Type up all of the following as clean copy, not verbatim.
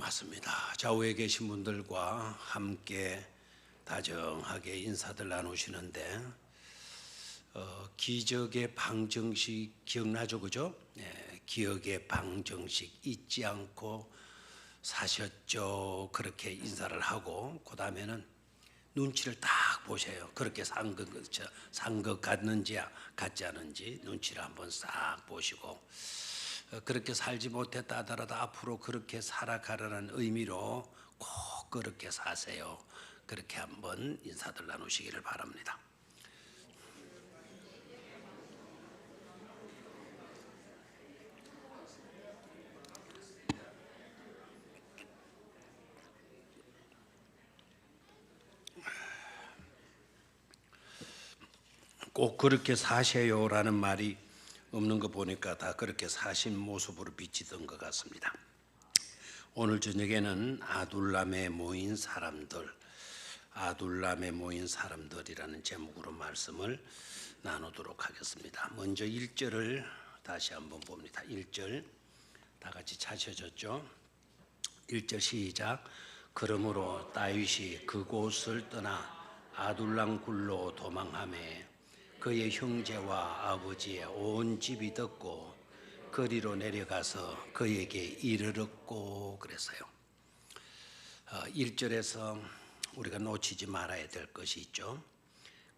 맞습니다. 좌우에 계신 분들과 함께 다정하게 인사들 나누시는데 기적의 방정식 기억나죠, 그죠? 기억의 방정식 잊지 않고 사셨죠. 그렇게 인사를 하고 그 다음에는 눈치를 딱 보세요. 그렇게 산 것 같는지 같지 않은지 눈치를 한번 싹 보시고 그렇게 살지 못했다 하더라도 앞으로 그렇게 살아가라는 의미로 꼭 그렇게 사세요. 그렇게 한번 인사들 나누시기를 바랍니다. 꼭 그렇게 사세요라는 말이 없는 거 보니까 다 그렇게 사신 모습으로 비치던 것 같습니다. 오늘 저녁에는 아둘람에 모인 사람들이라는 제목으로 말씀을 나누도록 하겠습니다. 먼저 1절을 다시 한번 봅니다. 1절 다 같이 찾으셨죠? 1절 시작. 그러므로 다윗이 그곳을 떠나 아둘람 굴로 도망하매 그의 형제와 아버지의 온 집이 듣고 거리로 내려가서 그에게 이르렀고 그랬어요. 1절에서 우리가 놓치지 말아야 될 것이 있죠.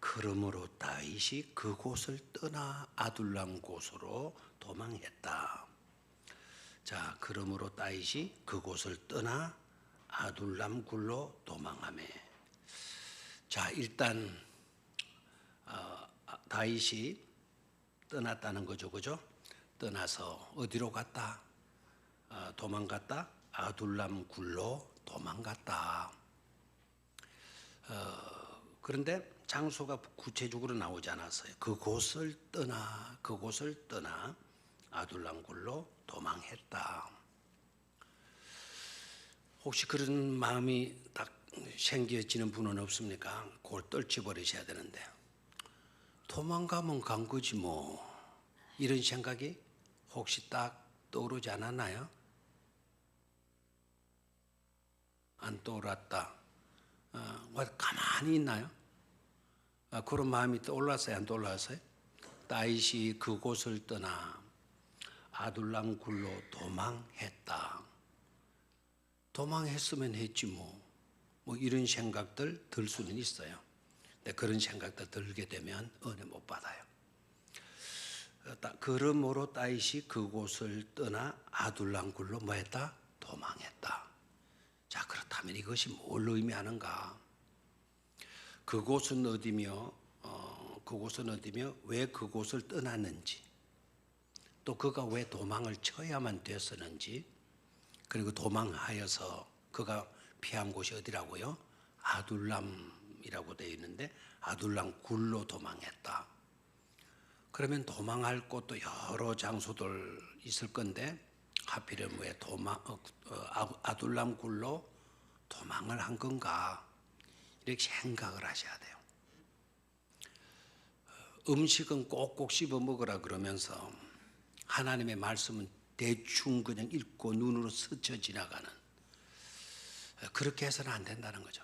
그러므로 다윗이 그곳을 떠나 아둘람 곳으로 도망했다. 자, 그러므로 다윗이 그곳을 떠나 아둘람 굴로 도망하매. 자, 일단 다윗이 떠났다는 거죠, 그죠? 떠나서 어디로 갔다? 도망갔다? 아둘람 굴로 도망갔다. 그런데 장소가 구체적으로 나오지 않았어요. 그곳을 떠나 아둘람 굴로 도망했다. 혹시 그런 마음이 딱 생겨지는 분은 없습니까? 그걸 떨쳐버리셔야 되는데 도망가면 간 거지 뭐, 이런 생각이 혹시 딱 떠오르지 않았나요? 안 떠올랐다. 가만히 있나요? 그런 마음이 떠올랐어요? 안 떠올랐어요? 다윗이 그곳을 떠나 아둘람 굴로 도망했다. 도망했으면 했지 뭐 이런 생각들 들 수는 있어요. 근데 그런 생각들 들게 되면 은혜 못 받아요. 그러므로 다윗이 그곳을 떠나 아둘람 굴로 뭐했다? 도망했다. 자, 그렇다면 이것이 뭘 의미하는가? 그곳은 어디며 왜 그곳을 떠났는지, 또 그가 왜 도망을 쳐야만 됐었는지, 그리고 도망하여서 그가 피한 곳이 어디라고요? 아둘람이라고 되어 있는데 아둘람 굴로 도망했다. 그러면 도망할 곳도 여러 장소들 있을 건데 하필이면 왜 아둘람 굴로 도망을 한 건가? 이렇게 생각을 하셔야 돼요. 음식은 꼭꼭 씹어 먹으라 그러면서 하나님의 말씀은 대충 그냥 읽고 눈으로 스쳐 지나가는, 그렇게 해서는 안 된다는 거죠.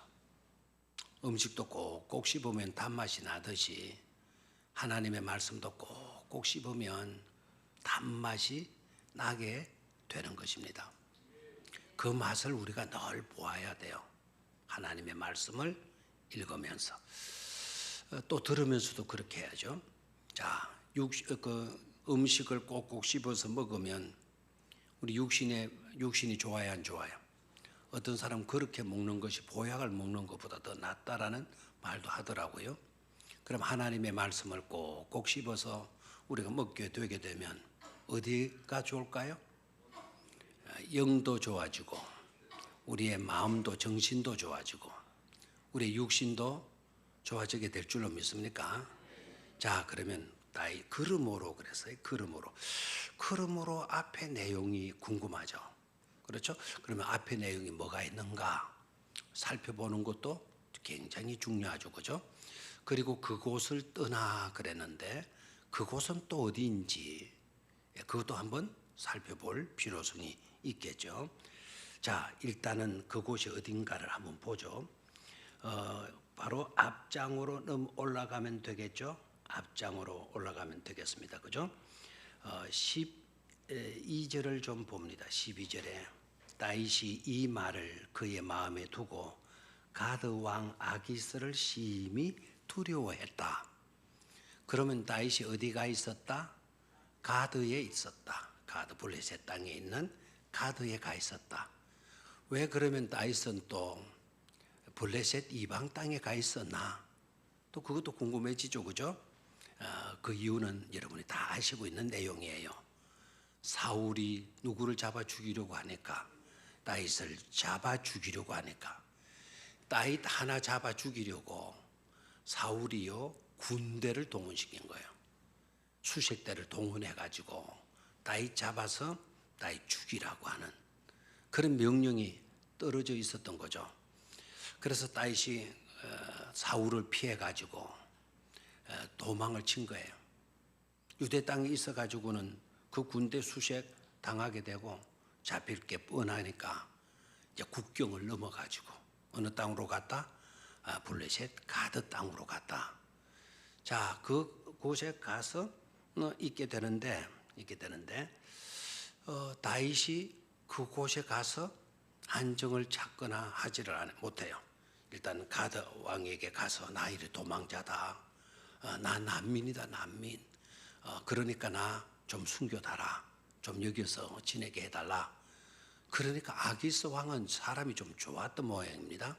음식도 꼭꼭 씹으면 단맛이 나듯이 하나님의 말씀도 꼭꼭 씹으면 단맛이 나게 되는 것입니다. 그 맛을 우리가 늘 보아야 돼요. 하나님의 말씀을 읽으면서 또 들으면서도 그렇게 해야죠. 자, 음식을 꼭꼭 씹어서 먹으면 우리 육신이 좋아요, 안 좋아요? 어떤 사람은 그렇게 먹는 것이 보약을 먹는 것보다 더 낫다라는 말도 하더라고요. 그럼 하나님의 말씀을 꼭꼭 씹어서 우리가 먹게 되게 되면 어디가 좋을까요? 영도 좋아지고 우리의 마음도 정신도 좋아지고 우리의 육신도 좋아지게 될 줄로 믿습니까? 자, 그러면 다윗 그러므로 그랬어요. 그러므로 앞에 내용이 궁금하죠. 그렇죠? 그러면 앞에 내용이 뭐가 있는가 살펴보는 것도 굉장히 중요하죠. 그죠? 그리고 그곳을 떠나 그랬는데 그곳은 또 어디인지 그것도 한번 살펴볼 필요성이 있겠죠. 자, 일단은 그곳이 어딘가를 한번 보죠. 바로 앞장으로 올라가면 되겠죠. 앞장으로 올라가면 되겠습니다. 그죠? 12절을 좀 봅니다. 12절에 다윗이 이 말을 그의 마음에 두고 가드 왕 아기스를 심히 두려워했다. 그러면 다윗이 어디가 있었다? 가드에 있었다. 가드 블레셋 땅에 있는 가드에 가 있었다. 왜 그러면 다윗은 또 블레셋 이방 땅에 가 있었나? 또 그것도 궁금해지죠, 그죠? 그 이유는 여러분이 다 아시고 있는 내용이에요. 사울이 누구를 잡아 죽이려고 하니까, 다윗을 잡아 죽이려고 하니까, 다윗 하나 잡아 죽이려고 사울이요 군대를 동원시킨 거예요. 수십 대를 동원해 가지고 다윗 잡아서 다윗 죽이라고 하는 그런 명령이 떨어져 있었던 거죠. 그래서 다윗이 사울을 피해 가지고 도망을 친 거예요. 유대 땅에 있어 가지고는 그 군대 수색 당하게 되고 잡힐 게 뻔하니까 이제 국경을 넘어 가지고 어느 땅으로 갔다? 블레셋 가드 땅으로 갔다. 자, 그곳에 가서 있게 되는데 다윗이 그곳에 가서 안정을 찾거나 하지를 못해요. 일단 가드 왕에게 가서 나 이리 도망자다. 나 난민이다, 난민. 그러니까 나 좀 숨겨달라. 좀 여기서 지내게 해달라. 그러니까 아기스 왕은 사람이 좀 좋았던 모양입니다.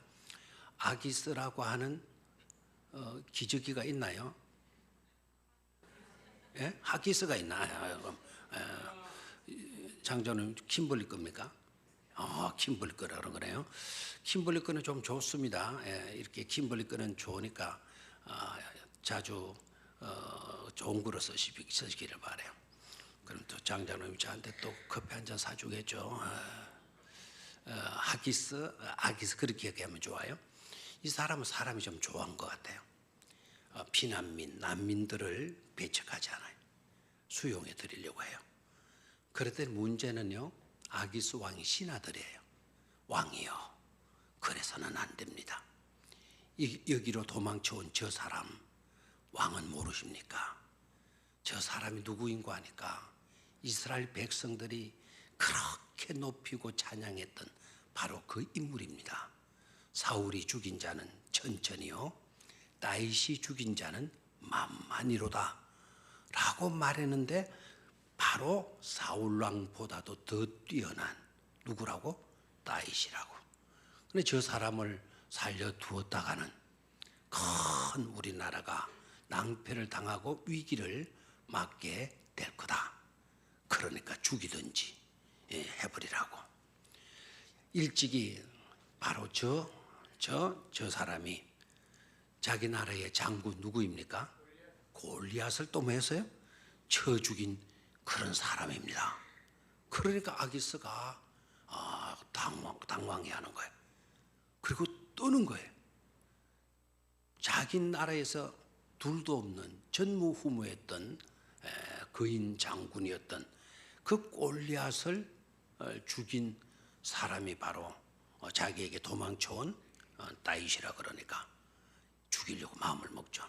아기스라고 하는 기저귀가 있나요? 예? 하기스가 있나요? 장조는 kimberly 겁니까? kimberly 거라 그래요. kimberly 거는 좀 좋습니다. 예, 이렇게 kimberly 거는 좋으니까 자주 좋은 거로 쓰시기를 바래요. 그럼 또 장장님이 저한테 또 커피 한 잔 사주겠죠. 하기스, 아기스 그렇게 얘기하면 좋아요. 이 사람은 사람이 좀 좋아한 것 같아요. 피난민, 난민들을 배척하지 않아요. 수용해 드리려고 해요. 그랬더니 문제는요, 아기스 왕이 신하들이에요. 왕이요, 그래서는 안 됩니다. 여기로 도망쳐온 저 사람, 왕은 모르십니까? 저 사람이 누구인고 하니까 이스라엘 백성들이 그렇게 높이고 찬양했던 바로 그 인물입니다. 사울이 죽인 자는 천천히요, 다윗이 죽인 자는 만만히로다 라고 말했는데, 바로 사울왕보다도 더 뛰어난 누구라고? 다윗이라고. 근데 저 사람을 살려두었다가는 큰 우리나라가 낭패를 당하고 위기를 맞게 될 거다. 그러니까 죽이든지 해버리라고. 일찍이 바로 저 사람이 자기 나라의 장군 누구입니까? 골리앗을 또 뭐 했어요? 쳐 죽인 그런 사람입니다. 그러니까 아기스가 당황해하는 거예요. 그리고 떠는 거예요. 자기 나라에서 둘도 없는 전무후무했던 거인 장군이었던 그 골리앗을 죽인 사람이 바로 자기에게 도망쳐온 다윗이라 그러니까 죽이려고 마음을 먹죠.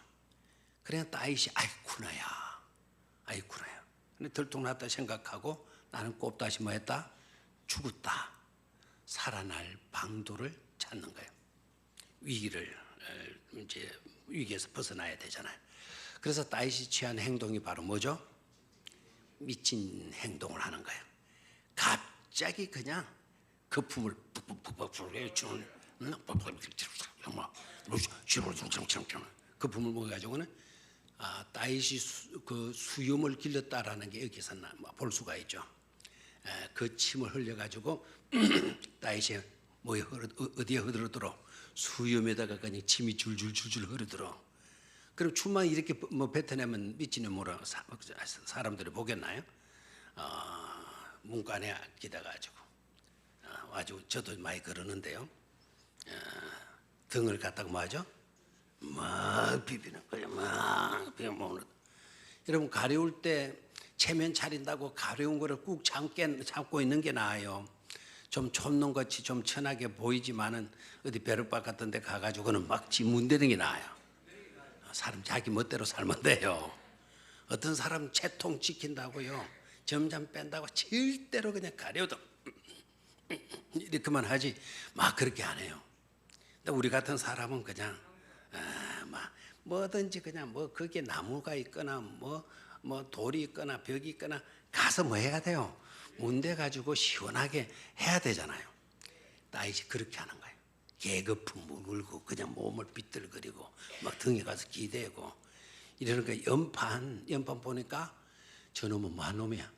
그래야 다윗이 아이쿠나야. 근데 들통났다 생각하고 나는 꼽다시 뭐 했다? 죽었다. 살아날 방도를 찾는 거예요. 위기에서 벗어나야 되잖아요. 그래서 다윗이 취한 행동이 바로 뭐죠? 미친 행동을 하는 거예요. 갑자기 그냥 거품을 푹푹푹 주는 거품을 먹어가지고는 다윗이 그 수염을 길렀다라는 게 여기서 볼 수가 있죠. 그 침을 흘려가지고 다윗이 어디에 흐르더러? 수염에다가 그냥 침이 줄줄줄줄 흐르더러. 그럼 춤만 이렇게 뱉어내면 미치는 뭐라 사람들이 보겠나요? 문간에 기다가지고 아주 저도 많이 그러는데요. 등을 갖다가 뭐하죠? 막 비비는 거예요. 막 비벼먹는. 여러분 가려울 때 체면 차린다고 가려운 거를 꾹 참고 있는 게 나아요. 좀 촌놈같이 좀 천하게 보이지만은 어디 벼룩밭 같은 데 가가지고는 막 지문대는 게 나아요. 사람 자기 멋대로 살면 돼요. 어떤 사람 채통 지킨다고요, 점점 뺀다고 절대로 그냥 가려도 이렇게만 하지 막 그렇게 안 해요. 근데 우리 같은 사람은 그냥 막 뭐든지 그냥 뭐 거기에 나무가 있거나 뭐 돌이 있거나 벽이 있거나 가서 뭐 해야 돼요? 문대 가지고 시원하게 해야 되잖아요. 다윗이 그렇게 하는 거예요. 계급품 물고 그냥 몸을 삐뚤거리고 막 등에 가서 기대고 이러는 거. 연판 보니까 저놈은 뭐한 놈이야?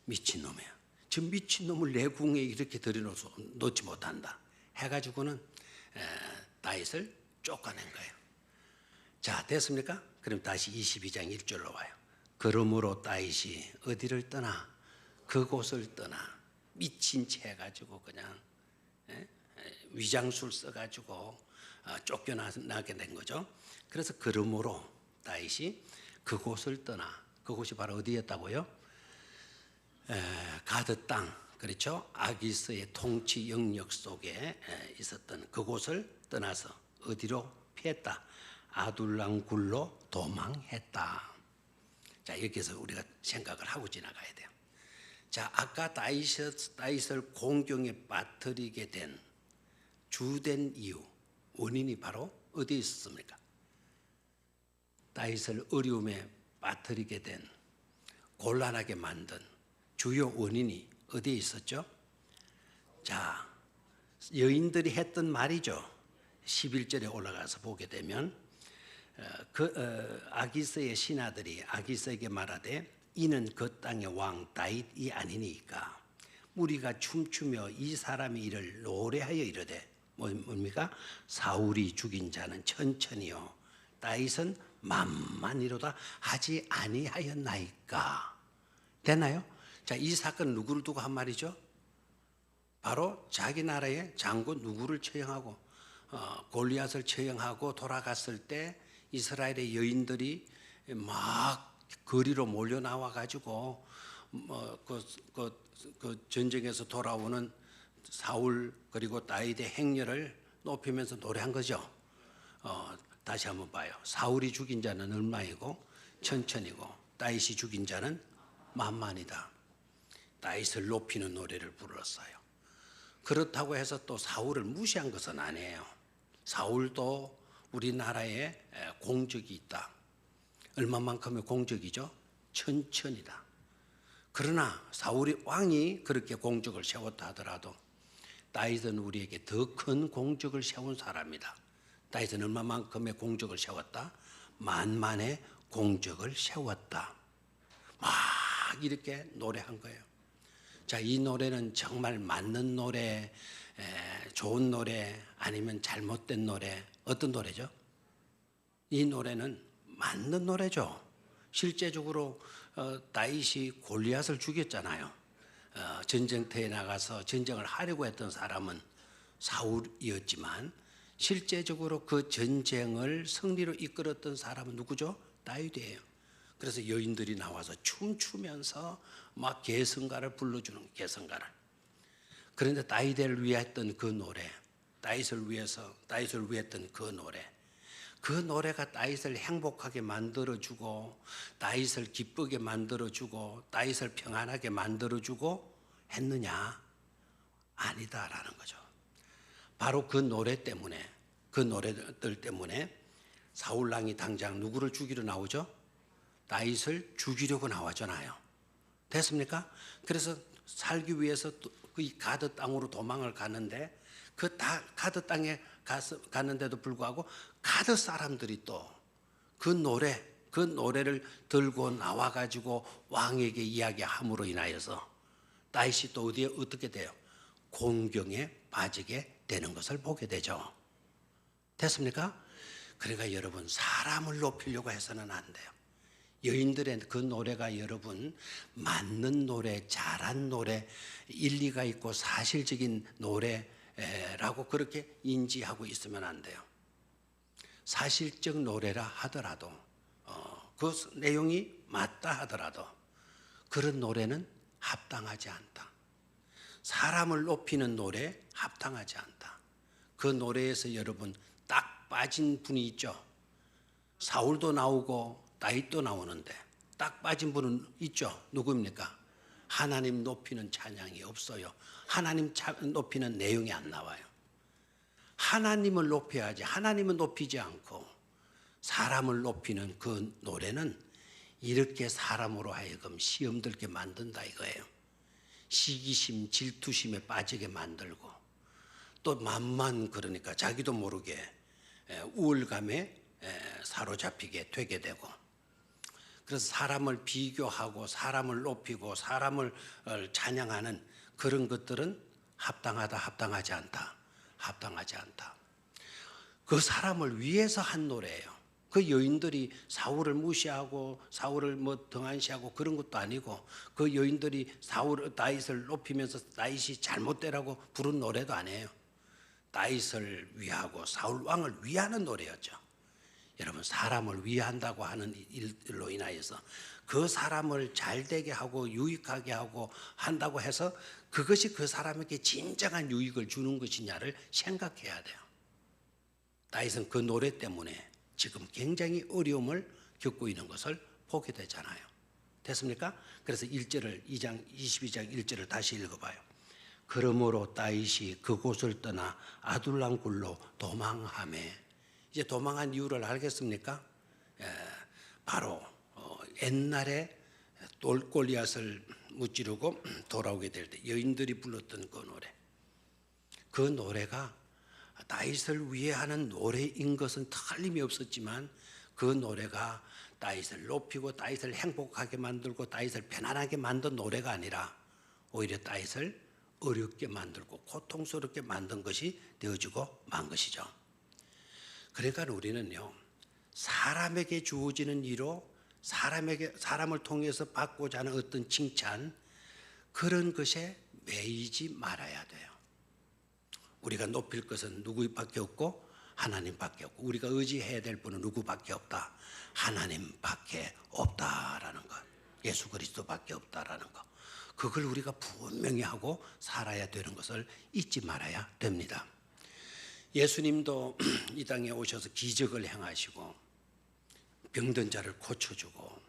미친 놈이야. 저 미친 놈을 내 궁에 이렇게 들여놓아서 놓지 못한다 해가지고는 다윗을 쫓아낸 거예요. 자, 됐습니까? 그럼 다시 22장 1절로 와요. 그러므로 다윗이 어디를 떠나? 그곳을 떠나. 미친 채 해가지고 그냥 위장술 써가지고 쫓겨나게 된 거죠. 그래서 그러므로 다윗이 그곳을 떠나. 그곳이 바로 어디였다고요? 가드 땅, 그렇죠? 아기스의 통치 영역 속에 있었던 그곳을 떠나서 어디로 피했다? 아둘람 굴로 도망했다. 자, 여기서 우리가 생각을 하고 지나가야 돼요. 자, 아까 다윗을 공경에 빠뜨리게 된 주된 이유, 원인이 바로 어디에 있었습니까? 다윗을 어려움에 빠뜨리게 된, 곤란하게 만든 주요 원인이 어디에 있었죠? 자, 여인들이 했던 말이죠. 11절에 올라가서 보게 되면 아기스의 신하들이 아기스에게 말하되 이는 그 땅의 왕 다윗이 아니니까 우리가 춤추며 이 사람이 이를 노래하여 이르되 뭡니까? 사울이 죽인 자는 천천히요 다윗은 만만이로다 하지 아니하였나이까. 됐나요? 자, 이 사건은 누구를 두고 한 말이죠? 바로 자기 나라의 장군 누구를 처형하고 골리앗을 처형하고 돌아갔을 때 이스라엘의 여인들이 막 거리로 몰려 나와 가지고 그 전쟁에서 돌아오는 사울 그리고 다윗의 행렬을 높이면서 노래한 거죠. 다시 한번 봐요. 사울이 죽인 자는 얼마이고 천천히고 다윗이 죽인 자는 만만이다. 다윗을 높이는 노래를 불렀어요. 그렇다고 해서 또 사울을 무시한 것은 아니에요. 사울도 우리나라에 공적이 있다. 얼마만큼의 공적이죠? 천천이다. 그러나 사울이 왕이 그렇게 공적을 세웠다 하더라도 다윗은 우리에게 더 큰 공적을 세운 사람이다. 다윗은 얼마만큼의 공적을 세웠다? 만만의 공적을 세웠다. 막 이렇게 노래한 거예요. 자, 이 노래는 정말 맞는 노래, 좋은 노래, 아니면 잘못된 노래, 어떤 노래죠? 이 노래는 맞는 노래죠. 실제적으로 다윗이 골리앗을 죽였잖아요. 전쟁터에 나가서 전쟁을 하려고 했던 사람은 사울이었지만 실제적으로 그 전쟁을 승리로 이끌었던 사람은 누구죠? 다윗이에요. 그래서 여인들이 나와서 춤추면서 막 개성가를 불러주는 개성가를. 그런데 다윗을 위해 했던 그 노래, 다윗을 위해 했던 그 노래, 그 노래가 다윗을 행복하게 만들어주고 다윗을 기쁘게 만들어주고 다윗을 평안하게 만들어주고 했느냐? 아니다라는 거죠. 바로 그 노래 때문에, 그 노래들 때문에 사울왕이 당장 누구를 죽이러 나오죠? 다윗을 죽이려고 나왔잖아요. 됐습니까? 그래서 살기 위해서 그 가드 땅으로 도망을 가는데 그 가드 땅에 갔는데도 불구하고 가드 사람들이 또 그 노래를 들고 나와가지고 왕에게 이야기함으로 인하여서 다윗이 또 어떻게 돼요? 공경에 빠지게 되는 것을 보게 되죠. 됐습니까? 그러니까 여러분, 사람을 높이려고 해서는 안 돼요. 여인들의 그 노래가 여러분 맞는 노래, 잘한 노래, 일리가 있고 사실적인 노래라고 그렇게 인지하고 있으면 안 돼요. 사실적 노래라 하더라도 그 내용이 맞다 하더라도 그런 노래는 합당하지 않다. 사람을 높이는 노래 합당하지 않다. 그 노래에서 여러분 딱 빠진 분이 있죠. 사울도 나오고 다윗도 나오는데 딱 빠진 분은 있죠. 누구입니까? 하나님 높이는 찬양이 없어요. 하나님 높이는 내용이 안 나와요. 하나님을 높여야지. 하나님은 높이지 않고 사람을 높이는 그 노래는 이렇게 사람으로 하여금 시험 들게 만든다 이거예요. 시기심, 질투심에 빠지게 만들고 또 만만 그러니까 자기도 모르게 우울감에 사로잡히게 되게 되고, 그래서 사람을 비교하고 사람을 높이고 사람을 찬양하는 그런 것들은 합당하다, 합당하지 않다, 합당하지 않다. 그 사람을 위해서 한 노래예요. 그 여인들이 사울을 무시하고 사울을 등한시하고 그런 것도 아니고, 그 여인들이 다윗을 높이면서 다윗이 잘못되라고 부른 노래도 아니에요. 다윗을 위하고 사울 왕을 위하는 노래였죠. 여러분, 사람을 위한다고 하는 일로 인하여서 그 사람을 잘되게 하고 유익하게 하고 한다고 해서 그것이 그 사람에게 진정한 유익을 주는 것이냐를 생각해야 돼요. 다윗은 그 노래 때문에 지금 굉장히 어려움을 겪고 있는 것을 보게 되잖아요. 됐습니까? 그래서 22장 1절을 다시 읽어봐요. 그러므로 다윗이 그곳을 떠나 아둘람 굴로 도망하매. 이제 도망한 이유를 알겠습니까? 바로 옛날에 골리앗을 무찌르고 돌아오게 될 때 여인들이 불렀던 그 노래, 그 노래가 다윗을 위해 하는 노래인 것은 틀림이 없었지만, 그 노래가 다윗을 높이고 다윗을 행복하게 만들고 다윗을 편안하게 만든 노래가 아니라 오히려 다윗을 어렵게 만들고 고통스럽게 만든 것이 되어지고 만 것이죠. 그러니까 우리는요, 사람에게 주어지는 일로 사람을 통해서 받고자 하는 어떤 칭찬, 그런 것에 매이지 말아야 돼요. 우리가 높일 것은 누구밖에 없고 하나님밖에 없고, 우리가 의지해야 될 분은 누구밖에 없다, 하나님밖에 없다라는 것, 예수 그리스도밖에 없다라는 것, 그걸 우리가 분명히 하고 살아야 되는 것을 잊지 말아야 됩니다. 예수님도 이 땅에 오셔서 기적을 행하시고 병든 자를 고쳐주고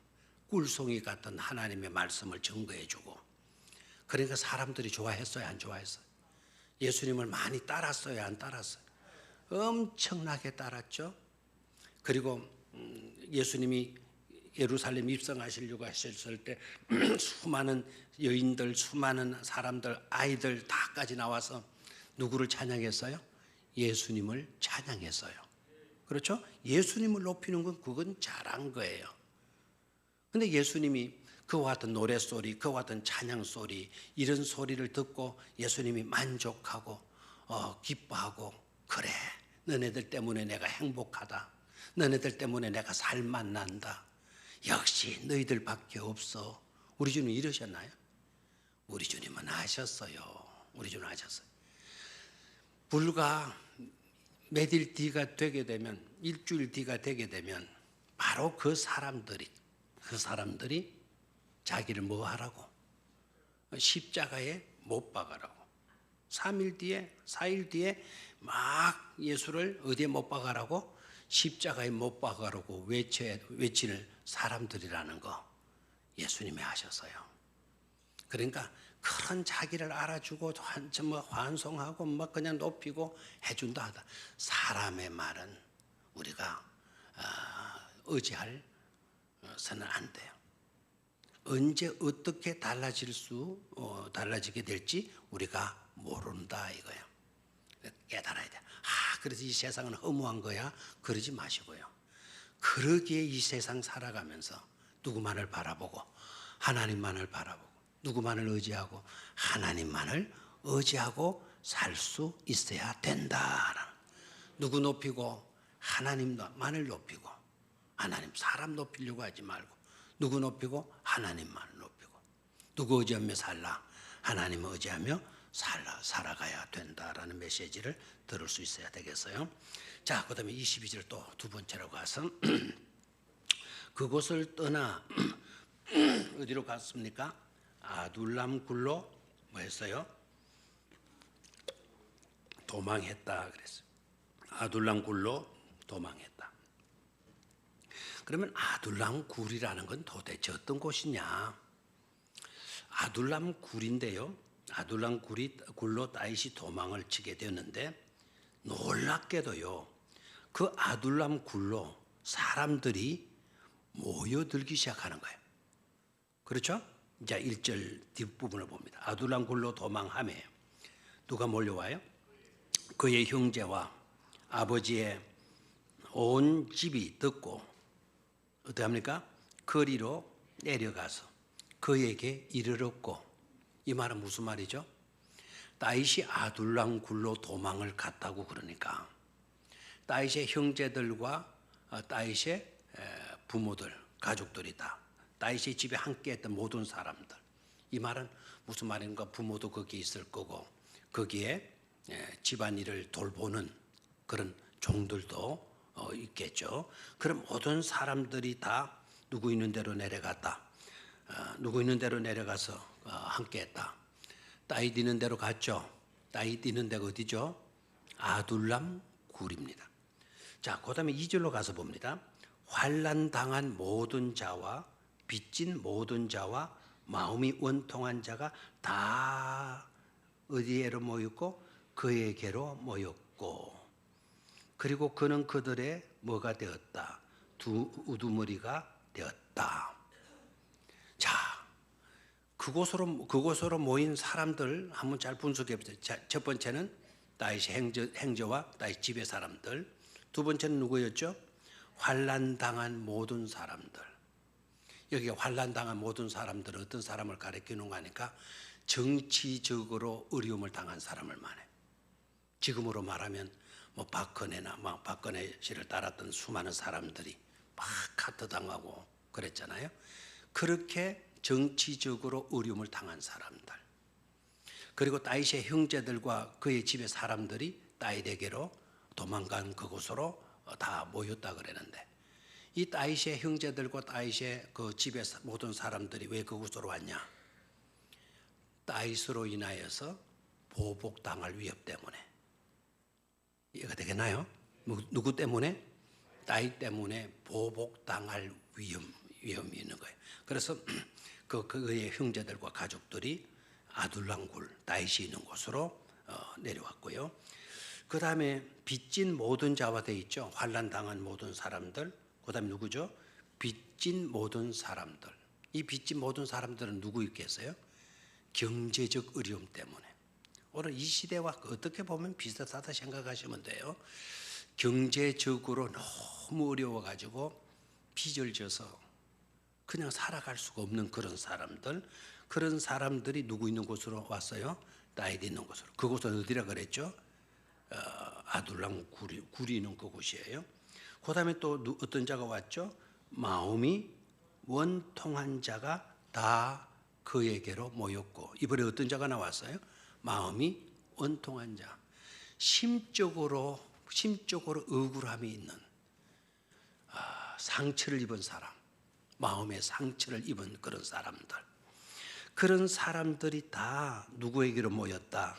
꿀송이 같은 하나님의 말씀을 증거해주고, 그러니까 사람들이 좋아했어요, 안 좋아했어요? 예수님을 많이 따랐어요, 안 따랐어요? 엄청나게 따랐죠. 그리고 예수님이 예루살렘 입성하시려고 하셨을 때 수많은 여인들, 수많은 사람들, 아이들 다까지 나와서 누구를 찬양했어요? 예수님을 찬양했어요. 그렇죠? 예수님을 높이는 건 그건 잘한 거예요. 근데 예수님이 그와 같은 노래소리, 그와 같은 찬양소리, 이런 소리를 듣고 예수님이 만족하고 기뻐하고, 그래, 너네들 때문에 내가 행복하다, 너네들 때문에 내가 살만 난다, 역시 너희들밖에 없어. 우리 주님 이러셨나요? 우리 주님은 아셨어요. 우리 주님은 아셨어요. 불과 몇일 뒤가 되게 되면, 일주일 뒤가 되게 되면 바로 그 사람들이 자기를 뭐 하라고? 십자가에 못 박아라고. 3일 뒤에, 4일 뒤에 막 예수를 어디에 못 박아라고? 십자가에 못 박아라고 외치는 사람들이라는 거 예수님이 하셨어요. 그러니까 그런 자기를 알아주고 환송하고 막 그냥 높이고 해준다 하다, 사람의 말은 우리가 의지할 서는 안 돼요. 언제 어떻게 달라지게 될지 우리가 모른다 이거예요. 깨달아야 돼. 그래서 이 세상은 허무한 거야, 그러지 마시고요. 그러기에 이 세상 살아가면서 누구만을 바라보고 하나님만을 바라보고, 누구만을 의지하고 하나님만을 의지하고 살 수 있어야 된다. 누구 높이고 하나님만을 높이고, 사람 높이려고 하지 말고 누구 높이고 하나님만을 높이고, 누구 의지하며 살라, 하나님 의지하며 살아가야 된다라는 메시지를 들을 수 있어야 되겠어요. 자, 그 다음에 22절 또 두 번째로 가서 그곳을 떠나 어디로 갔습니까? 아둘람 굴로 뭐 했어요? 도망했다 그랬어요. 아둘람 굴로 도망했다. 그러면 아둘람 굴이라는 건 도대체 어떤 곳이냐? 아둘람 굴인데요. 아둘람 굴로 다윗이 도망을 치게 되었는데 놀랍게도요. 그 아둘람 굴로 사람들이 모여들기 시작하는 거예요. 그렇죠? 이제 1절 뒷부분을 봅니다. 아둘람 굴로 도망하며 누가 몰려와요? 그의 형제와 아버지의 온 집이 듣고 어떻게 합니까? 거리로 내려가서 그에게 이르렀고, 이 말은 무슨 말이죠? 다윗이 아둘람 굴로 도망을 갔다고 그러니까 다윗의 형제들과 다윗의 부모들, 가족들이 다 다윗의 집에 함께했던 모든 사람들, 이 말은 무슨 말인가? 부모도 거기에 있을 거고 거기에 집안일을 돌보는 그런 종들도 있겠죠. 그럼 모든 사람들이 다 누구 있는 대로 내려갔다. 누구 있는 대로 내려가서 함께했다. 다윗 있는 대로 갔죠. 다윗 있는 데가 어디죠? 아둘람 굴입니다. 자, 그다음에 2절로 가서 봅니다. 환난 당한 모든 자와 빚진 모든 자와 마음이 원통한 자가 다 어디에로 모였고 그에게로 모였고, 그리고 그는 그들의 뭐가 되었다? 우두머리가 되었다. 자, 그곳으로 모인 사람들 한번 잘 분석해 보세요. 첫 번째는 다윗의 행저와 다윗 집의 사람들. 두 번째는 누구였죠? 환난 당한 모든 사람들. 여기 환난 당한 모든 사람들은 어떤 사람을 가리키는 거니까 정치적으로 어려움을 당한 사람을 말해. 지금으로 말하면 뭐 박근혜나 박근혜 씨를 따랐던 수많은 사람들이 막 카트당하고 그랬잖아요. 그렇게 정치적으로 어려움을 당한 사람들. 그리고 다윗의 형제들과 그의 집의 사람들이 다윗에게로 도망간 그곳으로 다 모였다 그랬는데, 이 다윗의 형제들과 다윗의 그 집의 모든 사람들이 왜 그곳으로 왔냐? 다윗으로 인하여서 보복당할 위협 때문에. 이해가 되겠나요? 누구 때문에? 다윗 때문에 보복당할 위험이 있는 거예요. 그래서 그의 형제들과 가족들이 아둘람 굴, 다윗이 있는 곳으로 내려왔고요. 그 다음에 빚진 모든 자와 되어 있죠. 환난 당한 모든 사람들. 그 다음에 누구죠? 빚진 모든 사람들. 이 빚진 모든 사람들은 누구 있겠어요? 경제적 어려움 때문에. 오늘 이 시대와 어떻게 보면 비슷하다 생각하시면 돼요. 경제적으로 너무 어려워가지고 빚을 져서 그냥 살아갈 수가 없는 그런 사람들, 그런 사람들이 누구 있는 곳으로 왔어요? 다윗 있는 곳으로. 그곳은 어디라 그랬죠? 아둘람 굴이 있는 그곳이에요. 그 다음에 또 어떤 자가 왔죠? 마음이 원통한 자가 다 그에게로 모였고, 이번에 어떤 자가 나왔어요? 마음이 원통한 자, 심적으로 억울함이 있는 상처를 입은 사람, 마음의 상처를 입은 그런 사람들, 그런 사람들이 다 누구에게로 모였다?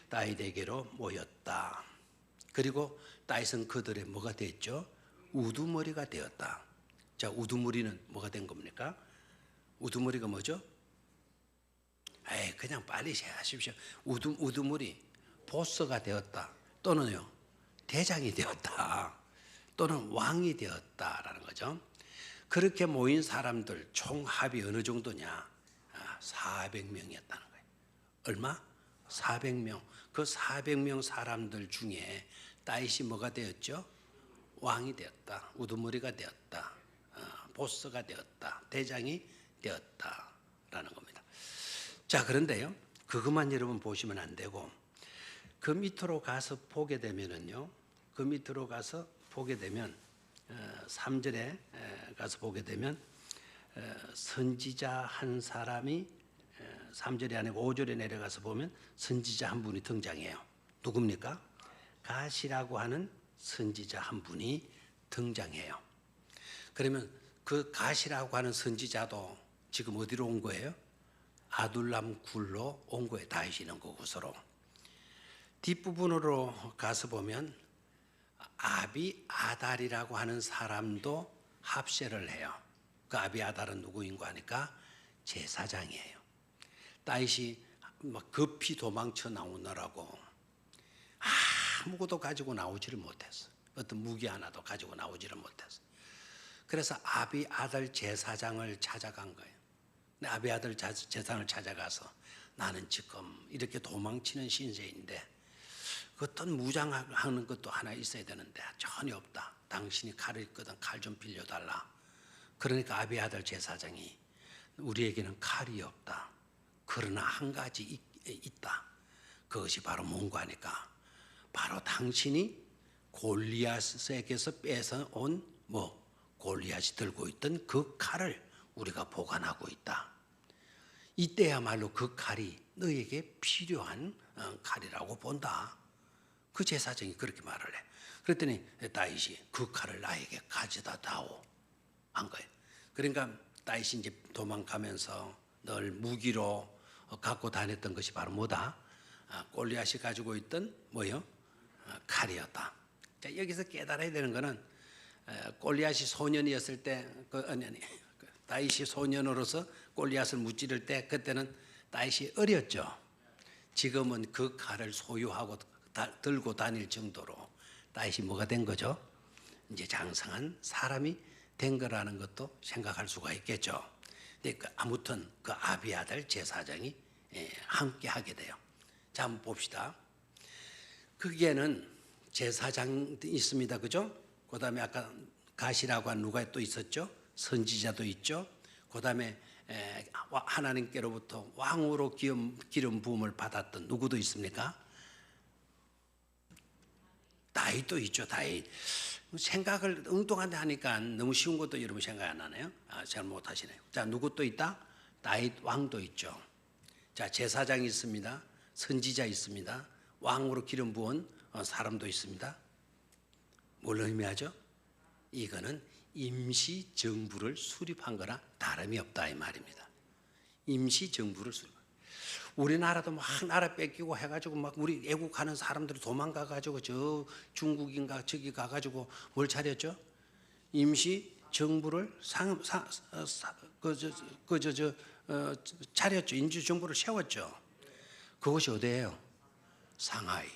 다윗에게로 모였다. 그리고 다윗은 그들의 뭐가 됐죠? 우두머리가 되었다. 자, 우두머리는 뭐가 된 겁니까? 우두머리가 뭐죠? 그냥 빨리 하십시오. 우두머리 보스가 되었다. 또는요, 대장이 되었다. 또는 왕이 되었다라는 거죠. 그렇게 모인 사람들 총합이 어느 정도냐? 400명이었다는 거예요. 얼마? 400명. 그 400명 사람들 중에 다윗이 뭐가 되었죠? 왕이 되었다. 우두머리가 되었다. 보스가 되었다. 대장이 되었다라는 겁니다. 자, 그런데요, 그것만 여러분 보시면 안 되고 그 밑으로 가서 보게 되면은요, 그 밑으로 가서 보게 되면 3절에 가서 보게 되면 선지자 한 사람이 3절이 아니고 5절에 내려가서 보면 선지자 한 분이 등장해요. 누굽니까? 갓이라고 하는 선지자 한 분이 등장해요. 그러면 그 갓이라고 하는 선지자도 지금 어디로 온 거예요? 아둘람 굴로 온 거예요. 다윗이 있는 그곳으로. 뒷부분으로 가서 보면 아비아달이라고 하는 사람도 합세를 해요. 그 아비아달은 누구인가 하니까 제사장이에요. 다윗이 막 급히 도망쳐 나오느라고 아무것도 가지고 나오지를 못했어. 어떤 무기 하나도 가지고 나오지를 못했어. 그래서 아비아달 제사장을 찾아간 거예요. 근데 아비아달 제사장을 찾아가서 나는 지금 이렇게 도망치는 신세인데 어떤 무장하는 것도 하나 있어야 되는데 전혀 없다. 당신이 칼을 있거든 칼 좀 빌려달라. 그러니까 아비아달 제사장이 우리에게는 칼이 없다. 그러나 한 가지 있다. 그것이 바로 뭔가 하니까 바로 당신이 골리앗에게서 뺏어온 골리앗이 들고 있던 그 칼을 우리가 보관하고 있다. 이때야말로 그 칼이 너에게 필요한 칼이라고 본다. 그 제사장이 그렇게 말을 해. 그랬더니 다윗이 그 칼을 나에게 가져다 다오 한 거예요. 그러니까 다윗이 이제 도망가면서 늘 무기로 갖고 다녔던 것이 바로 뭐다? 골리앗이 가지고 있던 칼이었다. 자, 여기서 깨달아야 되는 것은 골리앗이 소년이었을 때, 다윗이 소년으로서 골리앗을 무찌를 때 그때는 다윗이 어렸죠. 지금은 그 칼을 소유하고 들고 다닐 정도로 다윗이 뭐가 된 거죠? 이제 장성한 사람이 된 거라는 것도 생각할 수가 있겠죠. 근데 아무튼 그 아비아달 제사장이 함께 하게 돼요. 자, 한번 봅시다. 거기에는 제사장 있습니다. 그죠? 그 다음에 아까 가시라고 한 누가 또 있었죠? 선지자도 있죠. 그 다음에 하나님께로부터 왕으로 기름 부음을 받았던 누구도 있습니까? 다윗도 있죠. 다윗. 생각을 엉뚱한데 하니까 너무 쉬운 것도 여러분 생각 안 나네요. 잘 못하시네요. 자, 누구 또 있다? 다윗 왕도 있죠. 자, 제사장이 있습니다. 선지자 있습니다. 왕으로 기름 부은 사람도 있습니다. 뭘 의미하죠? 이거는 임시 정부를 수립한 거나 다름이 없다 이 말입니다. 임시 정부를 수립. 우리나라도 막 나라 뺏기고 해가지고 막 우리 애국하는 사람들이 도망가가지고 저 중국인가 저기 가가지고 뭘 차렸죠? 임시 정부를 차렸죠. 임시 정부를 세웠죠. 그것이 어디예요? 상해.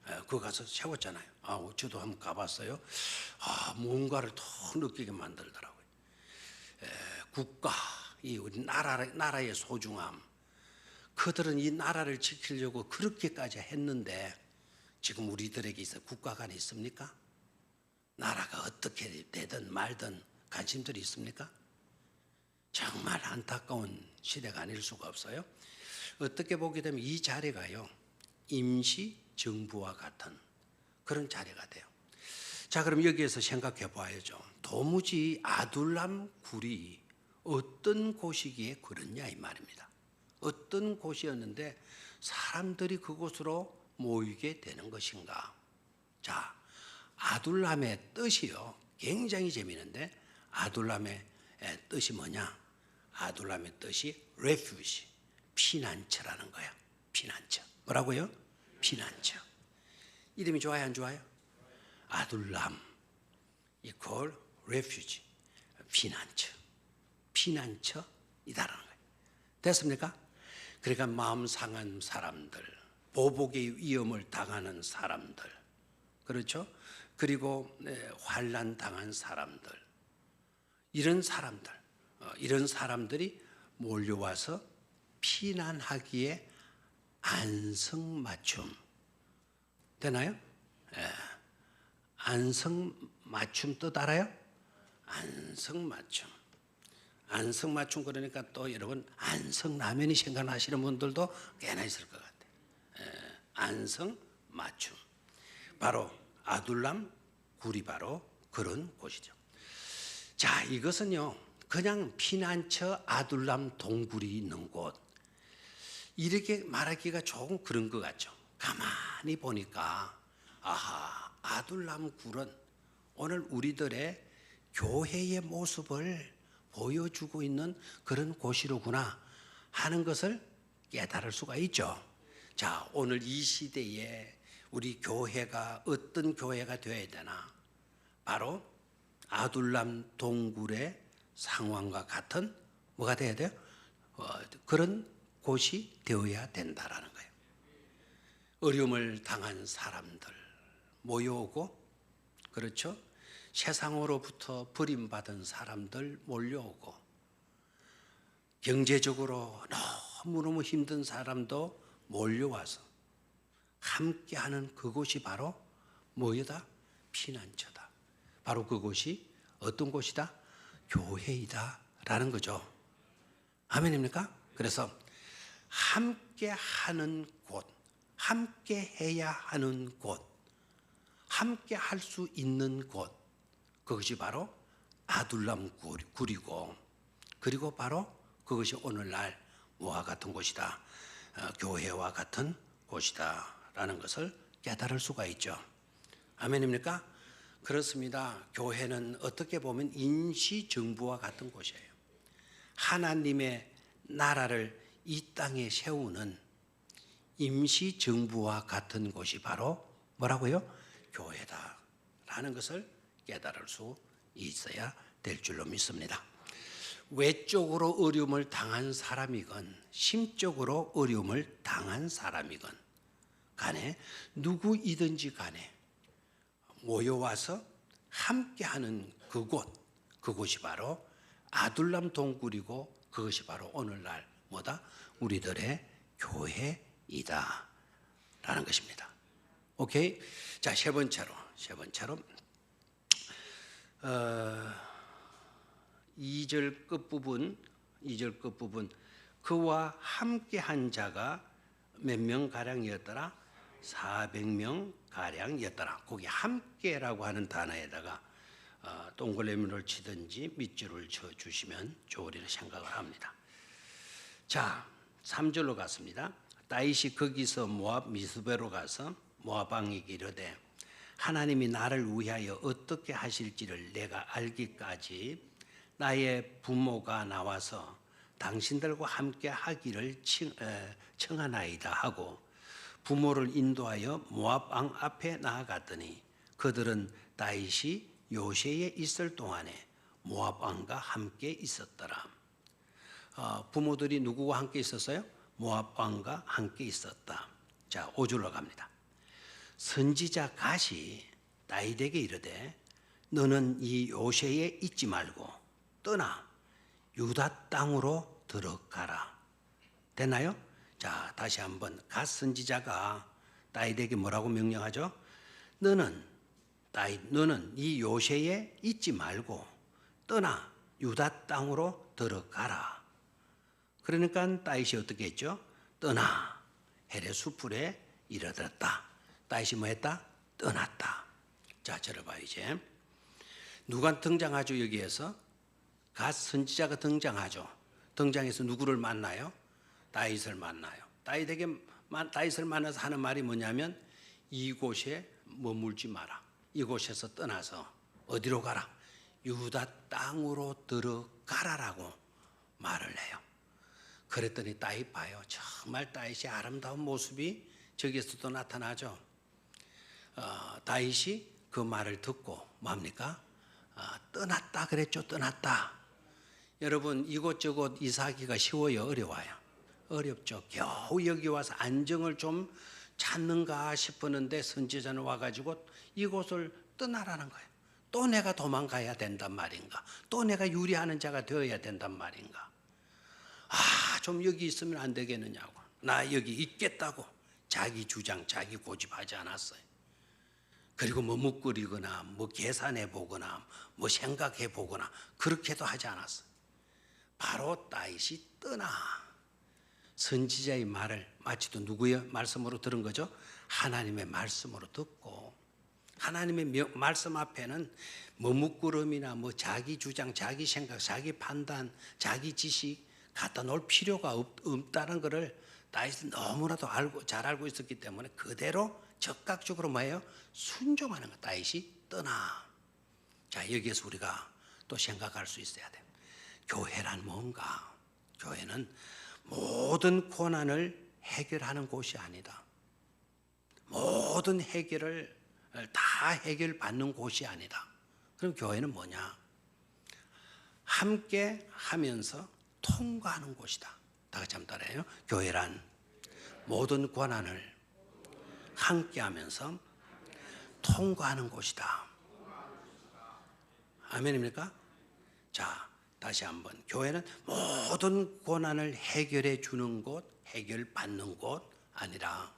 그거 가서 세웠잖아요. 저도 한번 가봤어요. 뭔가를 더 느끼게 만들더라고요. 국가, 이 우리 나라의 소중함. 그들은 이 나라를 지키려고 그렇게까지 했는데 지금 우리들에게 있어 국가가 있습니까? 나라가 어떻게 되든 말든 관심들이 있습니까? 정말 안타까운 시대가 아닐 수가 없어요. 어떻게 보게 되면 이 자리가요, 임시 정부와 같은 그런 자리가 돼요. 자, 그럼 여기에서 생각해 봐야죠. 도무지 아둘람 굴이 어떤 곳이기에 그렇냐 이 말입니다. 어떤 곳이었는데 사람들이 그곳으로 모이게 되는 것인가? 자, 아둘람의 뜻이요, 굉장히 재미있는데 아둘람의 뜻이 뭐냐? 아둘람의 뜻이 refuge, 피난처라는 거야. 피난처. 뭐라고요? 피난처. 이름이 좋아요, 안 좋아요? 아둘람 이퀄 refuge, 피난처. 피난처이다라는 거예요. 됐습니까? 그러니까 마음 상한 사람들, 보복의 위험을 당하는 사람들, 그렇죠? 그리고 환난 당한 사람들, 이런 사람들이 몰려와서 피난하기에 안성맞춤 되나요? 안성맞춤 뜻 알아요? 안성맞춤 그러니까 또 여러분 안성라면이 생각나시는 분들도 꽤나 있을 것 같아요. 안성맞춤, 바로 아둘람 굴이 바로 그런 곳이죠. 자, 이것은요 그냥 피난처 아둘람 동굴이 있는 곳, 이렇게 말하기가 조금 그런 것 같죠. 가만히 보니까 아둘람 굴은 오늘 우리들의 교회의 모습을 보여주고 있는 그런 곳이로구나 하는 것을 깨달을 수가 있죠. 자, 오늘 이 시대에 우리 교회가 어떤 교회가 되어야 되나? 바로 아둘람 동굴의 상황과 같은 뭐가 되어야 돼요? 그런 곳이 되어야 된다라는 거예요. 어려움을 당한 사람들 모여오고, 그렇죠? 세상으로부터 버림받은 사람들 몰려오고, 경제적으로 너무너무 힘든 사람도 몰려와서 함께하는 그곳이 바로 뭐이다? 피난처다. 바로 그곳이 어떤 곳이다? 교회이다 라는 거죠. 아멘입니까? 그래서 함께하는 곳, 함께해야 하는 곳, 함께할 수 있는 곳, 그것이 바로 아둘람 굴이고, 그리고 바로 그것이 오늘날 뭐와 같은 곳이다? 교회와 같은 곳이다 라는 것을 깨달을 수가 있죠. 아멘입니까? 그렇습니다. 교회는 어떻게 보면 임시정부와 같은 곳이에요. 하나님의 나라를 이 땅에 세우는 임시정부와 같은 곳이 바로 뭐라고요? 교회다 라는 것을 깨달을 수 있어야 될 줄로 믿습니다. 외적으로 어려움을 당한 사람이건 심적으로 어려움을 당한 사람이건 간에 누구이든지 간에 모여와서 함께하는 그곳이 바로 아둘람 동굴이고, 그것이 바로 오늘날 뭐다? 우리들의 교회이다 라는 것입니다. 오케이? 자, 세 번째로 2절 끝부분 그와 함께한 자가 몇 명 가량이었더라? 400명 가량이었더라. 거기 함께라고 하는 단어에다가 동그라미를 치든지 밑줄을 쳐 주시면 좋으리라 생각을 합니다. 자, 3절로 갔습니다. 다윗이 거기서 모압 미스베로 가서 모압 왕에게 이르되 하나님이 나를 위하여 어떻게 하실지를 내가 알기까지 나의 부모가 나와서 당신들과 함께 하기를 청하나이다 하고 부모를 인도하여 모압 왕 앞에 나아갔더니 그들은 다윗이 요새에 있을 동안에 모압 왕과 함께 있었더라. 부모들이 누구와 함께 있었어요? 모압 왕과 함께 있었다. 자, 5절로 갑니다. 선지자 갓이 다윗에게 이르되 너는 이 요새에 있지 말고 떠나 유다 땅으로 들어가라. 됐나요? 자, 다시 한번 갓 선지자가 다윗에게 뭐라고 명령하죠? 너는 이 요새에 있지 말고 떠나 유다 땅으로 들어가라. 그러니까 다윗이 어떻게 했죠? 떠나 헤레 수풀에 이르렀다. 다윗이 뭐 했다? 떠났다. 자, 들어봐요. 이제 누가 등장하죠? 여기에서 갓 선지자가 등장하죠. 등장해서 누구를 만나요? 다윗을 만나요. 다윗을 만나서 하는 말이 뭐냐면 이곳에 머물지 마라. 이곳에서 떠나서 어디로 가라? 유다 땅으로 들어가라라고 말을 해요. 그랬더니 다윗 봐요. 정말 다윗의 아름다운 모습이 저기에서도 나타나죠. 다윗이 그 말을 듣고 뭡니까? 떠났다 그랬죠. 떠났다. 여러분, 이곳저곳 이사하기가 쉬워요? 어려워요? 어렵죠. 겨우 여기 와서 안정을 좀 찾는가 싶었는데 선지자는 와가지고 이곳을 떠나라는 거예요. 또 내가 도망가야 된단 말인가? 또 내가 유리하는 자가 되어야 된단 말인가? 좀 여기 있으면 안 되겠느냐고. 나 여기 있겠다고 자기 주장, 자기 고집하지 않았어요. 그리고 뭐 묵거리거나 뭐 계산해 보거나 뭐 생각해 보거나 그렇게도 하지 않았어요. 바로 다윗이 떠나. 선지자의 말을 마치 또 누구의 말씀으로 들은 거죠? 하나님의 말씀으로 듣고, 하나님의 말씀 앞에는 뭐 묵구름이나 뭐 자기 주장, 자기 생각, 자기 판단, 자기 지식 갖다 놓을 필요가 없다는 것을 다윗은 너무나도 잘 알고 있었기 때문에 그대로 적극적으로 뭐예요? 순종하는 거. 다윗이 떠나. 자, 여기에서 우리가 또 생각할 수 있어야 돼요. 교회란 뭔가? 교회는 모든 고난을 해결하는 곳이 아니다. 모든 해결을 다 해결받는 곳이 아니다. 그럼 교회는 뭐냐? 함께 하면서 통과하는 곳이다. 다 같이 한번 따라해요. 교회란 모든 고난을 함께 하면서 통과하는 곳이다. 아멘입니까? 자, 다시 한번. 교회는 모든 고난을 해결해 주는 곳, 해결받는 곳 아니라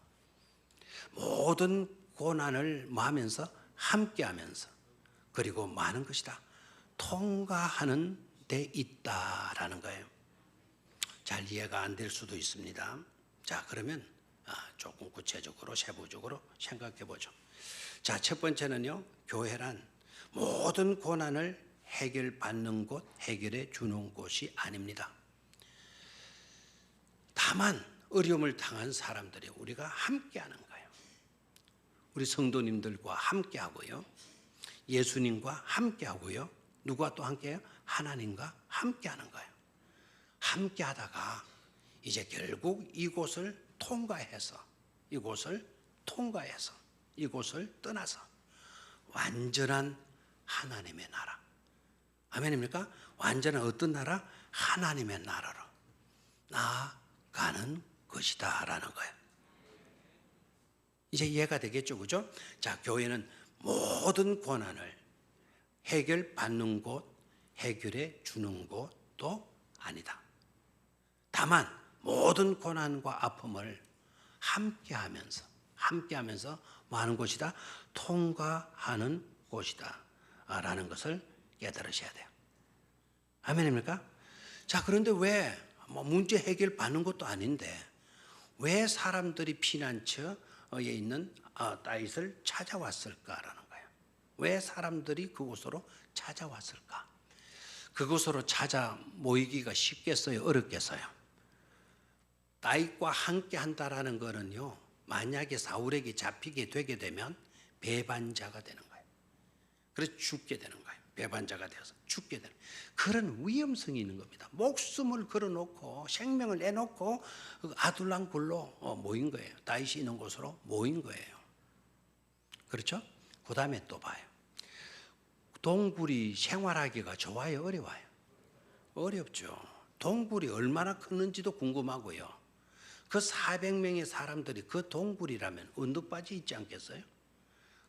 모든 고난을 하면서 함께 하면서 그리고 많은 것이다. 통과하는 데 있다라는 거예요. 잘 이해가 안 될 수도 있습니다. 자, 그러면 조금 구체적으로 세부적으로 생각해 보죠. 자, 첫 번째는요. 교회란 모든 고난을 해결받는 곳, 해결해 주는 곳이 아닙니다. 다만 어려움을 당한 사람들이 우리가 함께하는 거예요. 우리 성도님들과 함께하고요. 예수님과 함께하고요. 누가 또 함께해요? 하나님과 함께하는 거예요. 함께하다가 이제 결국 이곳을 통과해서 이곳을 떠나서 완전한 하나님의 나라. 아멘입니까? 완전한 어떤 나라? 하나님의 나라로 나아가는 것이다 라는 거예요. 이제 이해가 되겠죠, 그죠? 자, 교회는 모든 고난을 해결받는 곳, 해결해 주는 곳도 아니다. 다만 모든 고난과 아픔을 함께하면서 뭐 하는 곳이다? 통과하는 곳이다 라는 것을 깨달으셔야 돼요. 아멘입니까? 자, 그런데 왜 문제 해결받는 것도 아닌데 왜 사람들이 피난처에 있는 다윗을 찾아왔을까라는 거예요. 왜 사람들이 그곳으로 찾아왔을까? 그곳으로 찾아 모이기가 쉽겠어요? 어렵겠어요? 다윗과 함께 한다라는 거는요, 만약에 사울에게 잡히게 되게 되면 배반자가 되는 거예요. 그래서 죽게 되는 거예요. 배반자가 되어서 죽게 되는 그런 위험성이 있는 겁니다. 목숨을 걸어놓고 생명을 내놓고 아둘람 굴로 모인 거예요. 다윗이 있는 곳으로 모인 거예요. 그렇죠? 그 다음에 또 봐요. 동굴이 생활하기가 좋아요? 어려워요? 어렵죠. 동굴이 얼마나 컸는지도 궁금하고요. 그 400명의 사람들이 그 동굴이라면 언덕바지 있지 않겠어요?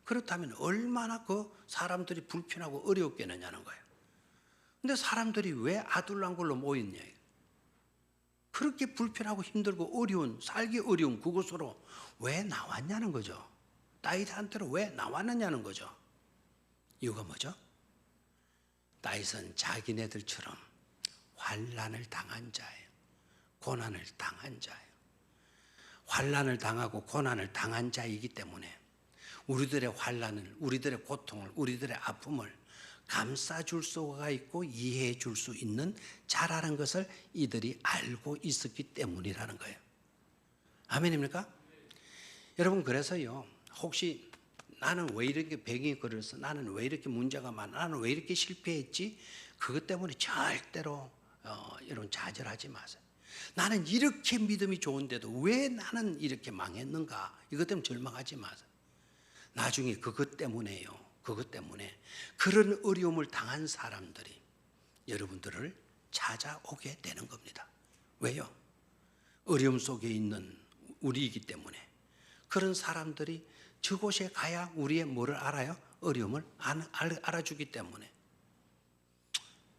그렇다면 얼마나 그 사람들이 불편하고 어려웠겠느냐는 거예요. 근데 사람들이 왜 아둘람굴로 모였냐? 그렇게 불편하고 힘들고 어려운, 살기 어려운 그곳으로 왜 나왔냐는 거죠. 다윗한테로 왜 나왔느냐는 거죠. 이유가 뭐죠? 다윗은 자기네들처럼 환난을 당한 자예요. 고난을 당한 자예요. 환난을 당하고 고난을 당한 자이기 때문에 우리들의 환난을, 우리들의 고통을, 우리들의 아픔을 감싸줄 수가 있고 이해해 줄 수 있는 자라는 것을 이들이 알고 있었기 때문이라는 거예요. 아멘입니까? 여러분, 그래서요, 혹시 나는 왜 이렇게 병이 걸려서, 나는 왜 이렇게 문제가 많아, 나는 왜 이렇게 실패했지? 그것 때문에 절대로 여러분 좌절하지 마세요. 나는 이렇게 믿음이 좋은데도 왜 나는 이렇게 망했는가? 이것 때문에 절망하지 마세요. 나중에 그것 때문에 그런 어려움을 당한 사람들이 여러분들을 찾아오게 되는 겁니다. 왜요? 어려움 속에 있는 우리이기 때문에. 그런 사람들이 저곳에 가야 우리의 뭐를 알아요? 어려움을 알아주기 때문에.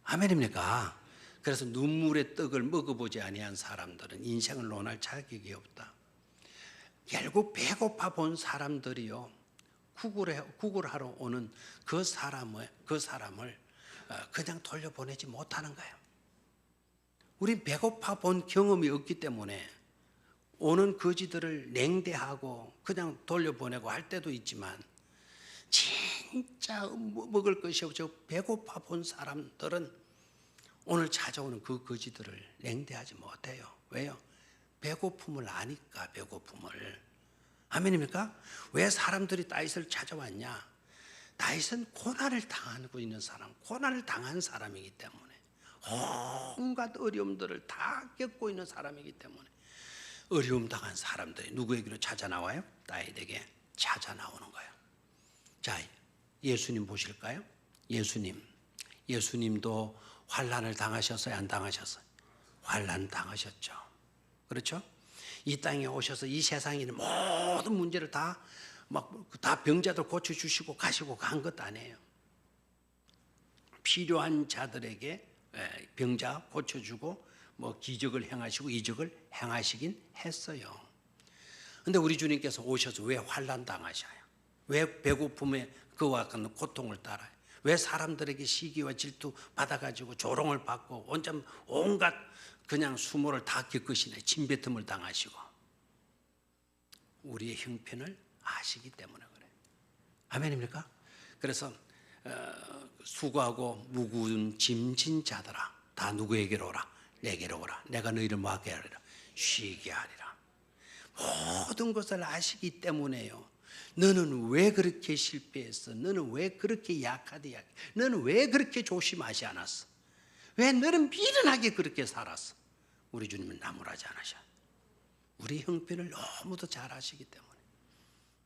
아멘입니까? 그래서 눈물의 떡을 먹어보지 아니한 사람들은 인생을 논할 자격이 없다. 결국 배고파 본 사람들이요, 구걸하러 오는 그 사람을 그냥 돌려보내지 못하는 거예요. 우린 배고파 본 경험이 없기 때문에 오는 거지들을 냉대하고 그냥 돌려보내고 할 때도 있지만, 진짜 먹을 것이 없어 배고파 본 사람들은 오늘 찾아오는 그 거지들을 냉대하지 못해요. 왜요? 배고픔을 아니까. 배고픔을. 아멘입니까? 왜 사람들이 다윗을 찾아왔냐? 다윗은 고난을 당하고 있는 사람, 고난을 당한 사람이기 때문에, 온갖 어려움들을 다 겪고 있는 사람이기 때문에, 어려움 당한 사람들이 누구에게로 찾아 나와요? 다윗에게 찾아 나오는 거예요. 자, 예수님 보실까요? 예수님도 환난을 당하셨어요? 안 당하셨어요? 환난 당하셨죠. 그렇죠? 이 땅에 오셔서 이 세상에 있는 모든 문제를 다 병자들 고쳐주시고 가시고 간 것 아니에요. 필요한 자들에게 병자 고쳐주고 기적을 행하시고 이적을 행하시긴 했어요. 근데 우리 주님께서 오셔서 왜 환난 당하셔요? 왜 배고픔에 그와 같은 고통을 따라요? 왜 사람들에게 시기와 질투 받아가지고 조롱을 받고 온갖 그냥 수모를 다 겪으시네. 침뱉음을 당하시고 우리의 형편을 아시기 때문에 그래요. 아멘입니까? 그래서 수고하고 무거운 짐진 자들아 다 누구에게로 오라? 내게로 오라. 내가 너희를 뭐하게 하리라? 쉬게 하리라. 모든 것을 아시기 때문에요. 너는 왜 그렇게 실패했어? 너는 왜 그렇게 약하디? 너는 왜 그렇게 조심하지 않았어? 왜 너는 미련하게 그렇게 살았어? 우리 주님은 나무라지 않으셔. 우리 형편을 너무도 잘 아시기 때문에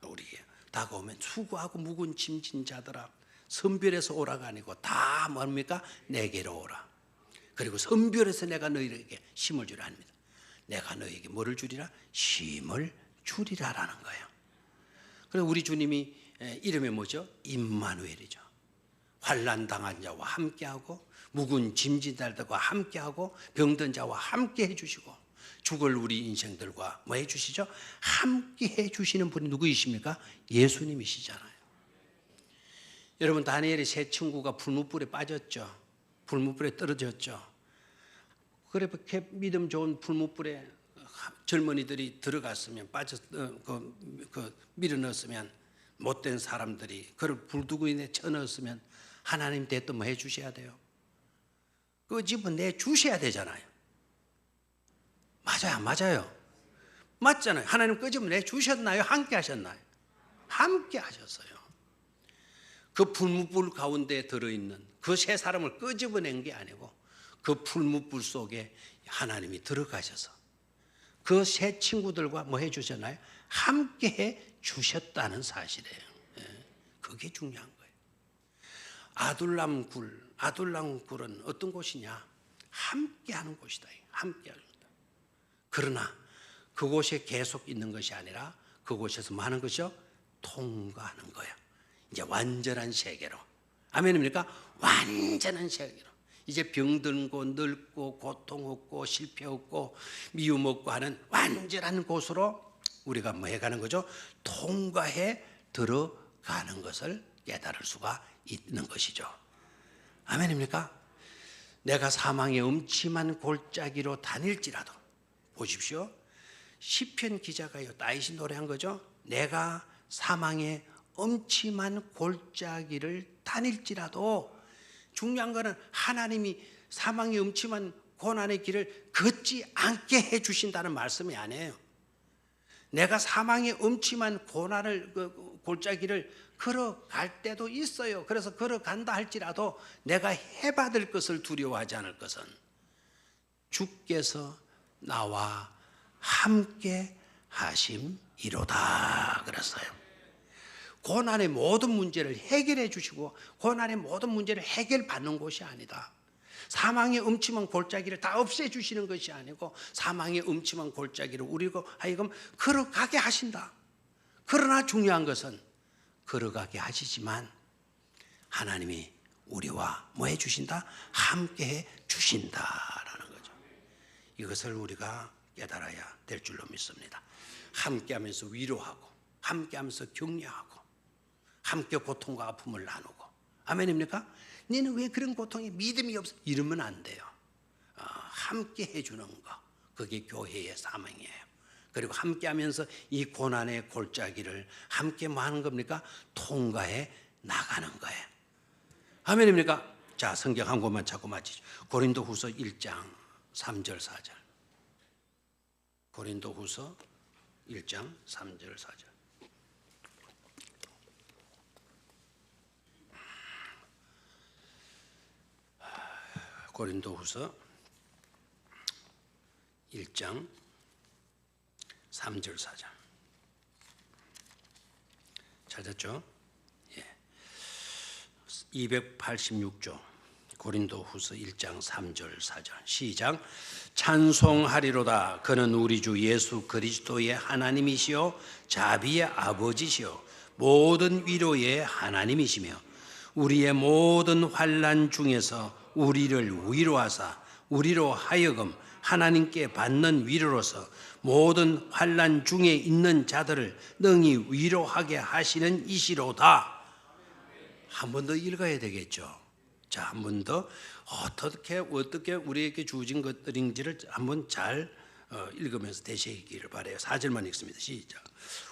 우리에게 다가오면 수고하고 무거운 짐진 자들아 선별해서 오라가 아니고 다 뭡니까? 내게로 오라. 그리고 선별해서 내가 너희에게 힘을 주라 합니다. 내가 너희에게 뭐를 주리라? 힘을 주리라라는 거예요. 그래서 우리 주님이 이름이 뭐죠? 임마누엘이죠. 환난 당한 자와 함께하고 묵은 짐진 자들과 함께하고 병든 자와 함께 해주시고 죽을 우리 인생들과 뭐 해주시죠? 함께 해주시는 분이 누구이십니까? 예수님이시잖아요. 여러분 다니엘의 세 친구가 불못불에 빠졌죠. 불못불에 떨어졌죠. 그렇게 믿음 좋은 불못불에 젊은이들이 들어갔으면 밀어 넣었으면 못된 사람들이 그걸 불두구인에 쳐넣었으면 하나님 대또 뭐 해주셔야 돼요? 그 집은 내주셔야 되잖아요. 맞아요, 맞아요. 맞잖아요. 하나님 그 집은 내주셨나요? 함께 하셨나요? 함께 하셨어요. 그 불못불 가운데 들어있는 그 세 사람을 끄집어낸 게 아니고 그 불못불 속에 하나님이 들어가셔서 그 세 친구들과 뭐 해주셨나요? 함께 해주셨다는 사실이에요. 그게 중요한 거예요. 아둘람굴은 어떤 곳이냐? 함께하는 곳이다. 함께하는 곳이다. 그러나 그곳에 계속 있는 것이 아니라 그곳에서 뭐 하는 것이요? 통과하는 거예요. 이제 완전한 세계로. 아멘입니까? 완전한 세계로. 이제 병들고 늙고 고통 없고 실패 없고 미움 없고 하는 완전한 곳으로 우리가 뭐 해가는 거죠? 통과해 들어가는 것을 깨달을 수가 있는 것이죠. 아멘입니까? 내가 사망의 음침한 골짜기로 다닐지라도 보십시오. 시편 기자가요 다윗이 노래한 거죠. 내가 사망의 음침한 골짜기를 다닐지라도 중요한 것은 하나님이 사망의 음침한 고난의 길을 걷지 않게 해주신다는 말씀이 아니에요. 내가 사망의 음침한 고난을 골짜기를 걸어갈 때도 있어요. 그래서 걸어간다 할지라도 내가 해받을 것을 두려워하지 않을 것은 주께서 나와 함께 하심이로다 그랬어요. 고난의 모든 문제를 해결해 주시고 고난의 모든 문제를 해결받는 곳이 아니다. 사망의 음침한 골짜기를 다 없애주시는 것이 아니고 사망의 음침한 골짜기를 우리가 하여금 걸어가게 하신다. 그러나 중요한 것은 걸어가게 하시지만 하나님이 우리와 뭐 해주신다? 함께 해주신다라는 거죠. 이것을 우리가 깨달아야 될 줄로 믿습니다. 함께하면서 위로하고 함께하면서 격려하고 함께 고통과 아픔을 나누고 아멘입니까? 너는 왜 그런 고통에 믿음이 없어? 이러면 안 돼요. 함께 해주는 거 그게 교회의 사명이에요. 그리고 함께하면서 이 고난의 골짜기를 함께 뭐 하는 겁니까? 통과해 나가는 거예요. 아멘입니까? 자, 성경 한 곳만 자꾸 마치죠. 고린도후서 1장 3절 4절. 고린도후서 1장 3절 4절. 고린도후서 1장 3절 4절. 찾았죠? 예. 286조 고린도후서 1장 3절 4절 시작. 찬송하리로다. 그는 우리 주 예수 그리스도의 하나님이시요 자비의 아버지시요 모든 위로의 하나님이시며 우리의 모든 환난 중에서 우리를 위로하사 우리로 하여금 하나님께 받는 위로로서 모든 환난 중에 있는 자들을 능히 위로하게 하시는 이시로다. 한 번 더 읽어야 되겠죠. 자, 한 번 더 어떻게 우리에게 주어진 것들인지를 한번 잘 읽으면서 되새기기를 바라요. 4절만 읽습니다. 시작.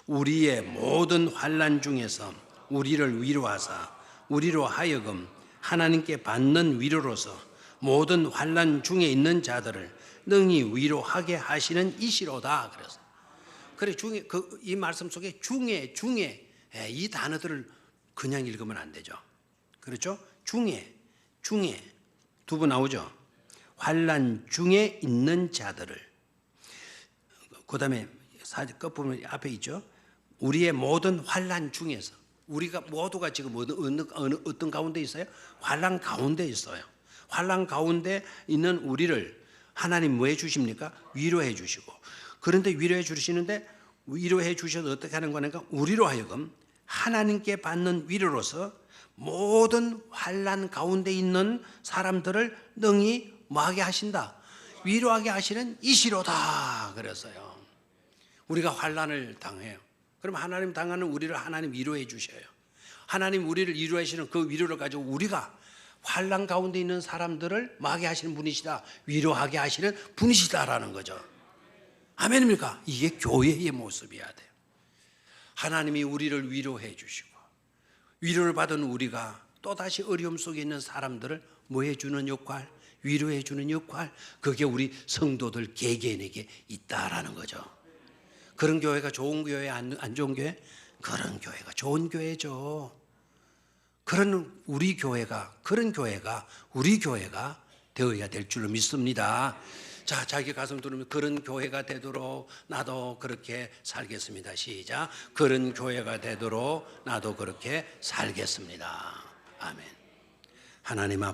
우리의 모든 환난 중에서 우리를 위로하사 우리로 하여금 하나님께 받는 위로로서 모든 환난 중에 있는 자들을 능히 위로하게 하시는 이시로다. 그래 중에 이 말씀 속에 중에 이 단어들을 그냥 읽으면 안 되죠. 그렇죠? 중에 두 번 나오죠. 환난 중에 있는 자들을. 그다음에 끝부분 앞에 있죠. 우리의 모든 환난 중에서 우리가 모두가 지금 어떤 가운데 있어요? 환난 가운데 있어요. 환난 가운데 있는 우리를 하나님 뭐 해주십니까? 위로해 주시고. 그런데 위로해 주시는데 위로해 주셔서 어떻게 하는 거니까 우리로 하여금 하나님께 받는 위로로서 모든 환난 가운데 있는 사람들을 능히 뭐하게 하신다? 위로하게 하시는 이시로다. 그랬어요. 우리가 환난을 당해요. 그럼 하나님 당하는 우리를 하나님 위로해 주셔요. 하나님 우리를 위로해 주시는 그 위로를 가지고 우리가 환난 가운데 있는 사람들을 뭐하게 하시는 분이시다? 위로하게 하시는 분이시다라는 거죠. 아멘입니까? 이게 교회의 모습이어야 돼요. 하나님이 우리를 위로해 주시고 위로를 받은 우리가 또다시 어려움 속에 있는 사람들을 뭐 해주는 역할? 위로해 주는 역할. 그게 우리 성도들 개개인에게 있다라는 거죠. 그런 교회가 좋은 교회, 안 좋은 교회? 그런 교회가 좋은 교회죠. 그런 교회가 우리 교회가 되어야 될 줄로 믿습니다. 자, 자기 가슴 두르면 그런 교회가 되도록 나도 그렇게 살겠습니다. 시작. 그런 교회가 되도록 나도 그렇게 살겠습니다. 아멘. 하나님 앞